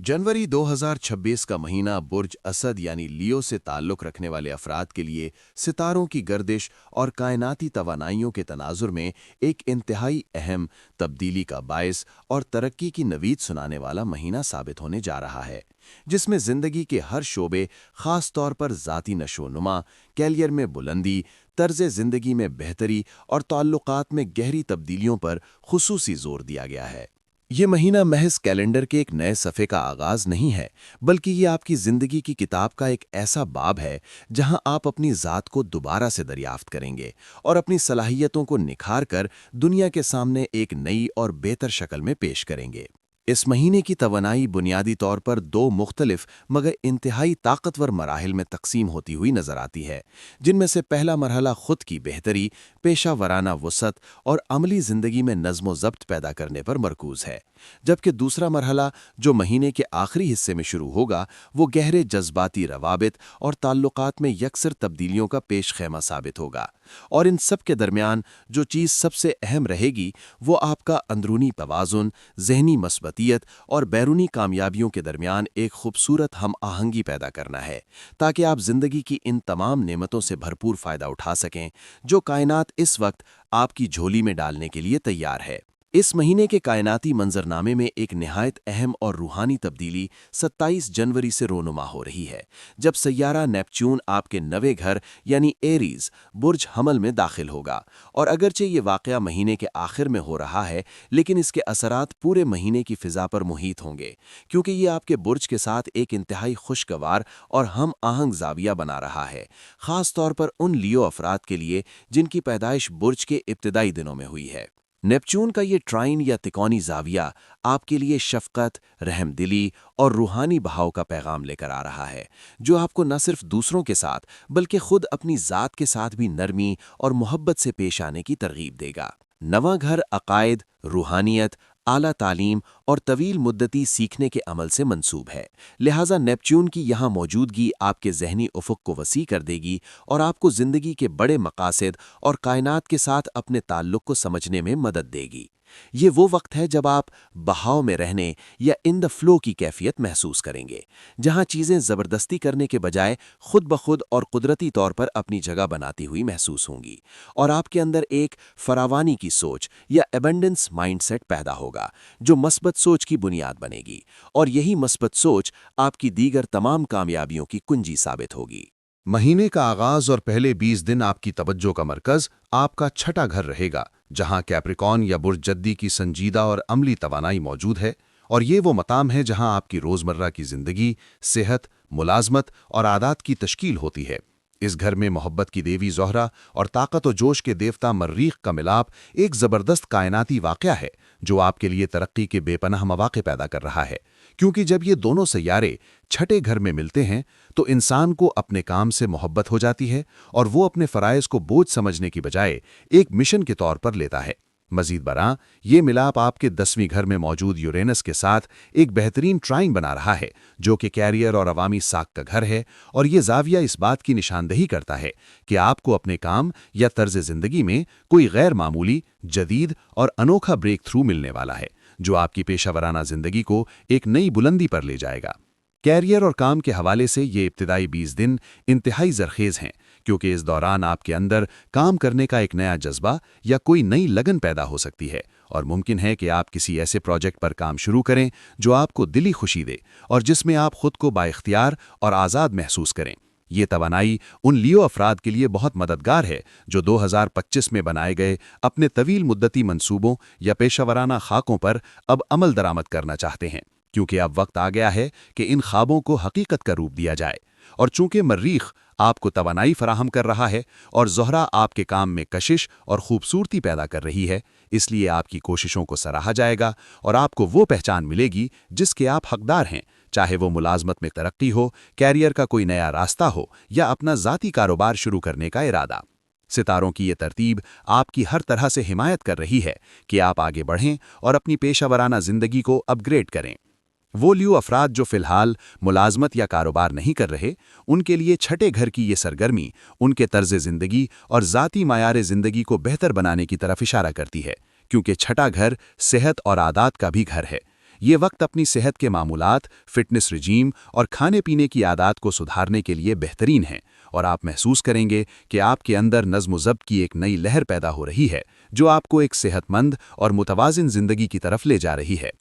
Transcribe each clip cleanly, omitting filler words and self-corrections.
जनवरी 2026 का महीना बुर्ज असद यानी लियो से ताल्लुक़ रखने वाले अफराद के लिए सितारों की गर्दिश और कायनाती तवानाइयों के तनाजुर में एक इंतहाई अहम तब्दीली का बायस और तरक्की की नवीद सुनाने वाला महीना साबित होने जा रहा है, जिसमें ज़िंदगी के हर शोबे, ख़ास तौर पर ज़ाती नशोनुमा, कैरियर में बुलंदी, तर्ज़ ज़िंदगी में बेहतरी और ताल्लुकात में गहरी तब्दीलियों पर खुसूसी जोर दिया गया है। ये महीना महज कैलेंडर के एक नए सफ़े का आगाज़ नहीं है, बल्कि ये आपकी ज़िंदगी की किताब का एक ऐसा बाब है जहां आप अपनी ज़ात को दोबारा से दरियाफ्त करेंगे और अपनी सलाहियतों को निखार कर दुनिया के सामने एक नई और बेहतर शक्ल में पेश करेंगे। इस महीने की तवानाई बुनियादी तौर पर दो मुख्तलिफ मगर इंतहाई ताकतवर मराहिल में तकसीम होती हुई नजर आती है, जिनमें से पहला मरहला खुद की बेहतरी, पेशा वराना वसअत और अमली ज़िंदगी में नज़्म ज़ब्त पैदा करने पर मरकूज़ है, जबकि दूसरा मरहला जो महीने के आखिरी हिस्से में शुरू होगा वो गहरे जज्बाती रवाबित और ताल्लुकात में यकसर तब्दीलियों का पेश खैमा साबित होगा। और इन सब के दरमियान जो चीज़ सबसे अहम रहेगी वो आपका अंदरूनी तवाज़ुन, ज़हनी मस्बतियत और बैरूनी कामयाबियों के दरमियान एक खूबसूरत हम आहंगी पैदा करना है, ताकि आप ज़िंदगी की इन तमाम नेमतों से भरपूर फ़ायदा उठा सकें जो कायनात इस वक्त आपकी झोली में डालने के लिए तैयार है। इस महीने के कायनाती मंजरनामे में एक निहायत अहम और रूहानी तब्दीली 27 जनवरी से रोनुमा हो रही है, जब सैयारा नेपच्यून आपके नवे घर यानी एरीज बुर्ज हमल में दाखिल होगा। और अगरचे ये वाक़या महीने के आखिर में हो रहा है, लेकिन इसके असरात पूरे महीने की फ़िज़ा पर मुहीत होंगे, क्योंकि ये आपके बुर्ज के साथ एक इंतहाई खुशगवार और हम आहंग ज़ाविया बना रहा है, ख़ास तौर पर उन लियो अफराद के लिए जिनकी पैदाइश बुर्ज के इब्तिदाई दिनों में हुई है। नेपच्यून का ये ट्राइन या तिकोनी ज़ाविया आपके लिए शफ़क़त, रहमदिली और रूहानी बहाव का पैगाम लेकर आ रहा है, जो आपको न सिर्फ दूसरों के साथ बल्कि खुद अपनी ज़ात के साथ भी नरमी और मोहब्बत से पेश आने की तरगीब देगा। नवा घर अकायद, रूहानियत, आला तालीम और तवील मुद्दती सीखने के अमल से मंसूब है, लिहाजा नेपच्यून की यहाँ मौजूदगी आपके ज़हनी उफ़ुक़ को वसी कर देगी और आपको ज़िंदगी के बड़े मकासद और कायनात के साथ अपने ताल्लुक़ को समझने में मदद देगी। ये वो वक्त है जब आप बहाव में रहने या इन द फ्लो की कैफियत महसूस करेंगे, जहां चीज़ें ज़बरदस्ती करने के बजाय खुद ब खुद और कुदरती तौर पर अपनी जगह बनाती हुई महसूस होंगी, और आपके अंदर एक फरावानी की सोच या एबंडेंस माइंडसेट पैदा होगा जो मस्बत सोच की बुनियाद बनेगी, और यही मस्बत सोच आपकी दीगर तमाम कामयाबियों की कुंजी साबित होगी। महीने का आगाज और पहले 20 दिन आपकी तवज्जो का मरकज आपका छठा घर रहेगा, जहां कैप्रिकॉन या बुर्ज जद्दी की संजीदा और अमली तवानाई मौजूद है। और ये वो मकाम है जहां आपकी रोज़मर्रा की ज़िंदगी, सेहत, मुलाजमत और आदात की तश्कील होती है। इस घर में मोहब्बत की देवी ज़ोहरा और ताकत और जोश के देवता मर्रीख का मिलाप एक ज़बरदस्त कायनाती वाक़या है जो आपके लिए तरक्की के बेपनाह मौक़े पैदा कर रहा है, क्योंकि जब ये दोनों सैयारे छठे घर में मिलते हैं तो इंसान को अपने काम से मोहब्बत हो जाती है और वो अपने फ़राइज़ को बोझ समझने की बजाय एक मिशन के तौर पर लेता है। मजीद बरां, ये मिलाप आपके 10वीं घर में मौजूद यूरेनस के साथ एक बेहतरीन ट्राइन बना रहा है, जो कि कैरियर और अवामी साख का घर है। और ये ज़ाविया इस बात की निशानदही करता है कि आपको अपने काम या तर्ज ज़िंदगी में कोई गैर मामूली, जदीद और अनोखा ब्रेक थ्रू मिलने वाला है, जो आपकी पेशावराना ज़िंदगी को एक नई बुलंदी पर ले जाएगा। कैरियर और काम के हवाले से ये इब्तिदाई 20 दिन इंतहाई ज़रखेज़ हैं, क्योंकि इस दौरान आपके अंदर काम करने का एक नया जज्बा या कोई नई लगन पैदा हो सकती है, और मुमकिन है कि आप किसी ऐसे प्रोजेक्ट पर काम शुरू करें जो आपको दिली खुशी दे और जिसमें आप खुद को बाइख्तियार और आज़ाद महसूस करें। ये तवानाई उन लियो अफराद के लिए बहुत मददगार है जो 2025 में बनाए गए अपने तवील मुद्दती मंसूबों या पेशावराना खाकों पर अब अमल दरामद करना चाहते हैं, क्योंकि अब वक्त आ गया है कि इन ख्वाबों को हकीकत का रूप दिया जाए। और चूंकि मर्रीख आपको तवानाई फराहम कर रहा है और ज़ोहरा आपके काम में कशिश और खूबसूरती पैदा कर रही है, इसलिए आपकी कोशिशों को सराहा जाएगा और आपको वो पहचान मिलेगी जिसके आप हकदार हैं, चाहे वो मुलाजमत में तरक्की हो, कैरियर का कोई नया रास्ता हो या अपना ज़ाती कारोबार शुरू करने का इरादा। सितारों की ये तरतीब आपकी हर तरह से हिमायत कर रही है कि आप आगे बढ़ें और अपनी पेशावराना ज़िंदगी को अपग्रेड करें। वो लियो अफराद जो फ़िलहाल मुलाजमत या कारोबार नहीं कर रहे, उनके लिए छठे घर की ये सरगर्मी उनके तर्ज ज़िंदगी और ज़ाती मायार ज़िंदगी को बेहतर बनाने की तरफ इशारा करती है, क्योंकि छठा घर सेहत और आदात का भी घर है। ये वक्त अपनी सेहत के मामूलात, फिटनेस रिजीम और खाने पीने की आदत को सुधारने के लिए बेहतरीन हैं और आप महसूस करेंगे कि आपके अंदर नज़्म-ओ-ज़ब्त की एक नई लहर पैदा हो रही है जो आपको एक सेहतमंद और मुतवाज़िन ज़िंदगी की तरफ ले जा रही है।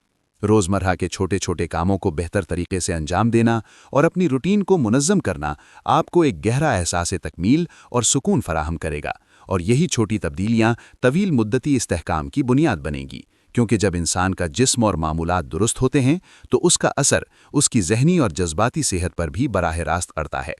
रोज़मर्रा के छोटे छोटे कामों को बेहतर तरीके से अंजाम देना और अपनी रूटीन को मुनज़्ज़म करना आपको एक गहरा एहसास तकमील और सुकून फराहम करेगा, और यही छोटी तब्दीलियाँ तवील मुद्दती इस्तेहकाम की बुनियाद बनेंगी, क्योंकि जब इंसान का जिस्म और मामूलात दुरुस्त होते हैं तो उसका असर उसकी ज़हनी और जज्बाती सेहत पर भी बराह रास्त अड़ता है।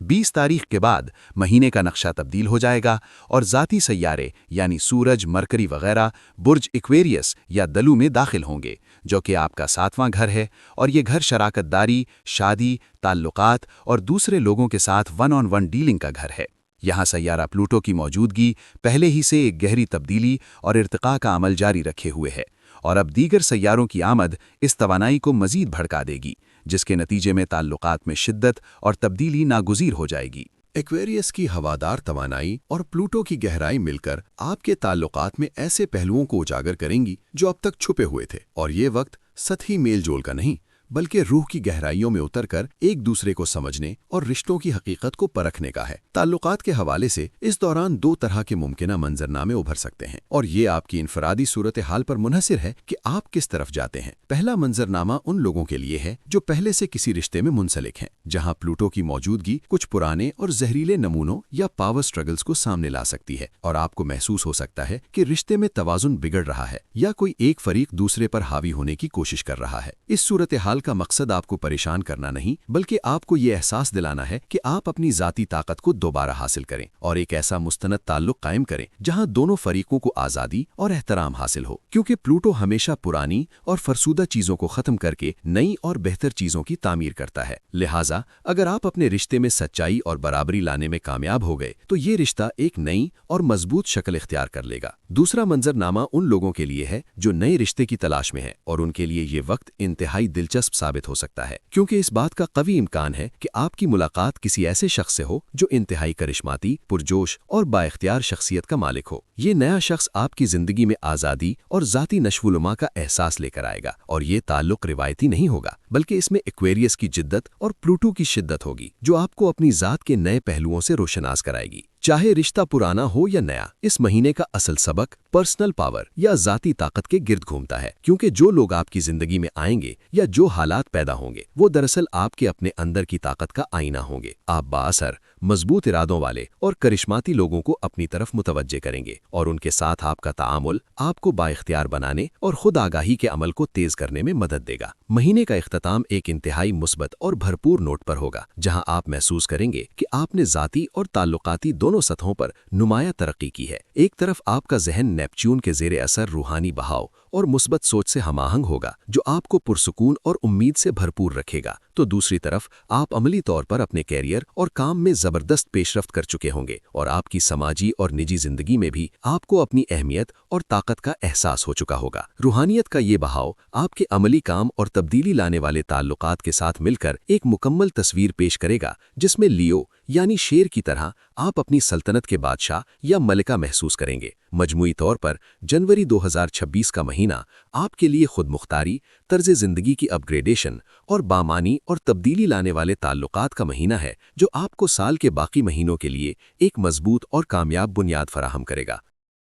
20 तारीख के बाद महीने का नक्शा तब्दील हो जाएगा और ज़ाती सैयारे यानी सूरज, मरकरी वगैरह बुर्ज एक्वेरियस या दलू में दाखिल होंगे, जो कि आपका 7वां घर है, और ये घर शराकतदारी, शादी, ताल्लुकात और दूसरे लोगों के साथ वन-ऑन-वन डीलिंग का घर है। यहाँ सैयारा प्लूटो की मौजूदगी पहले ही से एक गहरी तब्दीली और इर्तिका का अमल जारी रखे हुए है, और अब दीगर सैयारों की आमद इस तवानाई को मज़ीद भड़का देगी, जिसके नतीजे में ताल्लुकात में शिद्दत और तब्दीली नागुज़ीर हो जाएगी। एक्वेरियस की हवादार तवानाई और प्लूटो की गहराई मिलकर आपके ताल्लुकात में ऐसे पहलुओं को उजागर करेंगी जो अब तक छुपे हुए थे, और ये वक्त सतही मेलजोल का नहीं बल्कि रूह की गहराइयों में उतरकर एक दूसरे को समझने और रिश्तों की हकीकत को परखने का है। ताल्लुकात के हवाले से इस दौरान 2 तरह के मुमकिना मंजरनामे उभर सकते हैं, और ये आपकी इनफरादी सूरत हाल पर मुनहसिर है कि आप किस तरफ जाते हैं। पहला मंजरनामा उन लोगों के लिए है जो पहले से किसी रिश्ते में मुंसलिक हैं, जहां प्लूटो की मौजूदगी कुछ पुराने और जहरीले नमूनों या पावर स्ट्रगल्स को सामने ला सकती है, और आपको महसूस हो सकता है कि रिश्ते में तवाजुन बिगड़ रहा है या कोई एक फरीक दूसरे पर हावी होने की कोशिश कर रहा है। इस सूरत हाल का मकसद आपको परेशान करना नहीं बल्कि आपको ये एहसास दिलाना है कि आप अपनी ज़ाती ताकत को दोबारा हासिल करें और एक ऐसा मुस्तनद ताल्लुक कायम करें जहां दोनों फरीकों को आज़ादी और एहतराम हासिल हो, क्योंकि प्लूटो हमेशा पुरानी और फरसूदा चीज़ों को ख़त्म करके नई और बेहतर चीज़ों की तामीर करता है। लिहाजा अगर आप अपने रिश्ते में सच्चाई और बराबरी लाने में कामयाब हो गए तो ये रिश्ता एक नई और मजबूत शक्ल इख्तियार कर लेगा। दूसरा मंजरनामा उन लोगों के लिए है जो नए रिश्ते की तलाश में है, और उनके लिए ये वक्त इंतहाई दिलचस्प साबित हो सकता है, क्योंकि इस बात का कवी इम्कान है कि आपकी मुलाकात किसी ऐसे शख्स से हो जो इंतहाई करिश्माती, पुरजोश और बाइख्तियार शख्सियत का मालिक हो। ये नया शख्स आपकी जिंदगी में आज़ादी और ज़ाती नशवुलुमा का एहसास लेकर आएगा, और ये ताल्लुक रिवायती नहीं होगा बल्कि इसमें एक्वेरियस की जिद्दत और प्लूटो की शिद्दत होगी, जो आपको अपनी ज़ात के नए पहलुओं से रोशनास कराएगी। चाहे रिश्ता पुराना हो या नया, इस महीने का असल सबक पर्सनल पावर या ज़ाती ताकत के गिर्द घूमता है, क्योंकि जो लोग आपकी जिंदगी में आएंगे या जो हालात पैदा होंगे वो दरअसल आपके अपने अंदर की ताकत का आईना होंगे। आप बाअसर, मजबूत इरादों वाले और करिश्माती लोगों को अपनी तरफ मुतवज्जे करेंगे, और उनके साथ आपका तामुल आपको बाइख्तियार बनाने और खुद आगाही के अमल को तेज करने में मदद देगा। महीने का इख्तिताम एक इंतहाई मुस्बत और भरपूर नोट पर होगा, जहां आप महसूस करेंगे कि आपने ज़ाती और ताल्लुकाती दोनों सतहों पर नुमाया तरक्की की है। एक तरफ आपका जहन नेपच्यून के ज़ेरे असर रूहानी बहाव और मुस्बत सोच से हमाहंग होगा, जो आपको पुरसुकून और उम्मीद से भरपूर रखेगा, तो दूसरी तरफ आप अमली तौर पर अपने कैरियर और काम में ज़बरदस्त पेशरफ्त कर चुके होंगे, और आपकी समाजी और निजी जिंदगी में भी आपको अपनी अहमियत और ताकत का एहसास हो चुका होगा। रूहानियत का ये बहाव आपके अमली काम और तब्दीली लाने वाले ताल्लुकात के साथ मिलकर एक मुकम्मल तस्वीर पेश करेगा, जिसमें लियो यानी शेर की तरह आप अपनी सल्तनत के बादशाह या मलिका महसूस करेंगे। मजमूई तौर पर जनवरी 2026 का महीना आपके लिए खुद मुख्तारी, तर्ज ज़िंदगी की अपग्रेडेशन और बामानी और तब्दीली लाने वाले ताल्लुकात का महीना है, जो आपको साल के बाकी महीनों के लिए एक मजबूत और कामयाब बुनियाद फराहम करेगा।